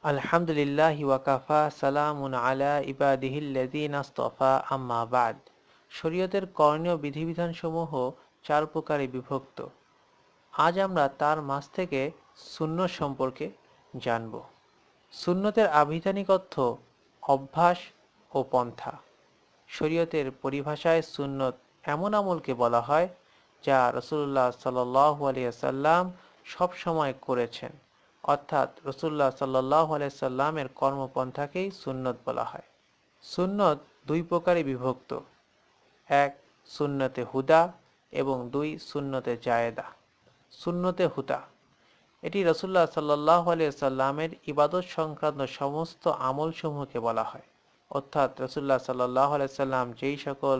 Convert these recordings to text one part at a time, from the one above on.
আলহামদুলিল্লাহি ওয়াকাফা সালামুন আলা ইবাদিহিল্লাযীনা ইসতাফা আম্মা বা'দ। শরীয়তের করণীয় বিধিবিধানসমূহ চার প্রকারে বিভক্ত। আজ আমরা তার মাঝ থেকে সুন্নত সম্পর্কে জানব। সুন্নতের আবিধানিক অর্থ অভ্যাস ও পন্থা। শরীয়তের পরিভাষায় সুন্নত এমন আমলকে বলা হয় যা রাসূলুল্লাহ সাল্লাল্লাহু আলাইহি ওয়াসাল্লাম সব সময় করেছেন, অর্থাৎ রাসূলুল্লাহ সাল্লাল্লাহু আলাইহি ওয়াসাল্লামের কর্মপন্থাকেই সুন্নত বলা হয়। সুন্নত দুই প্রকারে বিভক্ত: এক, সুন্নতে হুদা এবং দুই, সুন্নতে জায়েদা। সুন্নতে হুদা, এটি রাসূলুল্লাহ সাল্লাল্লাহু আলাইহি ওয়াসাল্লামের ইবাদত সংক্রান্ত সমস্ত আমলসমূহকে বলা হয়, অর্থাৎ রাসূলুল্লাহ সাল্লাল্লাহু আলাইহি ওয়াসাল্লাম যেই সকল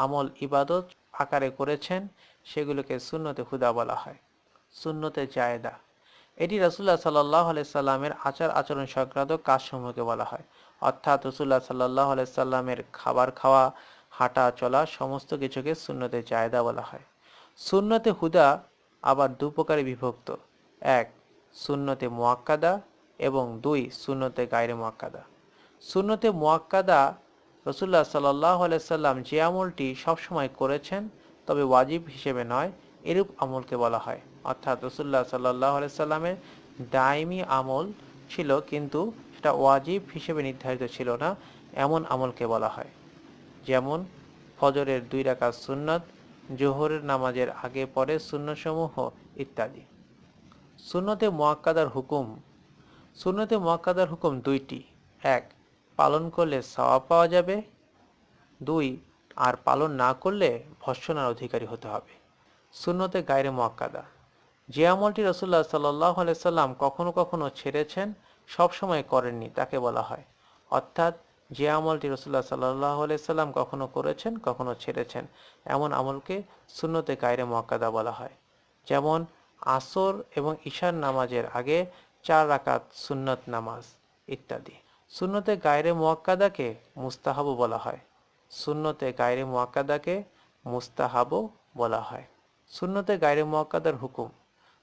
আমল ইবাদত আকারে করেছেন সেগুলোকে সুন্নতে হুদা বলা হয়। সুন্নতে জায়েদা, এটি রাসূলুল্লাহ সাল্লাল্লাহু আলাইহি ওয়াসাল্লামের আচার আচরণ সংক্রান্ত কাজসমূহকে বলা হয়, অর্থাৎ রাসূলুল্লাহ সাল্লাল্লাহু আলাইহি ওয়াসাল্লামের খাবার খাওয়া, হাঁটা চলা সমস্ত কিছুকে সুন্নতে জায়েদা বলা হয়। সুন্নতে হুদা আবার দু প্রকারে বিভক্ত: এক, সুন্নতে মুআক্কাদা এবং দুই, সুন্নতে গায়রে মুআক্কাদা। সুন্নতে মুআক্কাদা, রাসূলুল্লাহ সাল্লাল্লাহু আলাইহি ওয়াসাল্লাম যে আমলটি সবসময় করেছেন তবে ওয়াজিব হিসেবে নয়, এরূপ আমলকে বলা হয়, অর্থাৎ রাসূলুল্লাহ সাল্লাল্লাহু আলাইহি ওয়াসাল্লামের দায়মি আমল ছিল কিন্তু সেটা ওয়াজিব হিসেবে নির্ধারিত ছিল না, এমন আমলকে বলা হয়। যেমন ফজরের 2 রাকাত সুন্নত, জোহরের নামাজের আগে পরে সুন্নতসমূহ ইত্যাদি। সুন্নতে মুআক্কাদার হুকুম। সুন্নতে মুআক্কাদার হুকুম দুইটি: এক, পালন করলে সওয়াব পাওয়া যাবে; দুই, আর পালন না করলে ভর্ৎসনার অধিকারী হতে হবে। সুন্নতে গায়রে মুআক্কাদা, যে আমলটি রাসূলুল্লাহ সাল্লাল্লাহু আলাইহি ওয়াসাল্লাম কখনো কখনো ছেড়েছেন, সব সময় করেননি, তাকে বলা হয়। অর্থাৎ যে আমলটি রাসূলুল্লাহ সাল্লাল্লাহু আলাইহি ওয়াসাল্লাম কখনো করেছেন কখনো ছেড়েছেন, এমন আমলকে সুন্নতে গায়রে মুআক্কাদা বলা হয়। যেমন আসর এবং ঈশার নামাজের আগে 4 রাকাত সুন্নত নামাজ ইত্যাদি। সুন্নতে গায়রে মুআক্কাদাকে মুস্তাহাবও বলা হয়। সুন্নতে গায়রে মুআক্কাদাকে মুস্তাহাবও বলা হয়। সুন্নতে গায়রে মুআক্কাদার হুকুম।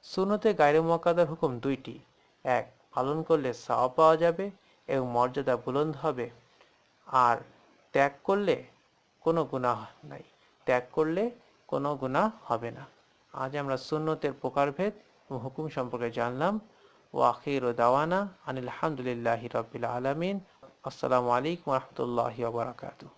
সুন্নতে গায়রে মুআক্কাদার হুকুম দুইটি: এক, পালন করলে সওয়াব পাওয়া যাবে এবং মর্যাদা বুলন্দ হবে; আর ত্যাগ করলে কোনো গুনাহ নাই, ত্যাগ করলে কোনো গুনাহ হবে না। আজ আমরা সুন্নতের প্রকারভেদ ও হুকুম সম্পর্কে জানলাম। ওয়া আখিরু দাওয়ানা আনিল হামদুলিল্লাহি রাব্বিল আলামিন। আসসালামু আলাইকুম ওয়া রাহমাতুল্লাহি ওয়া বারাকাতুহু।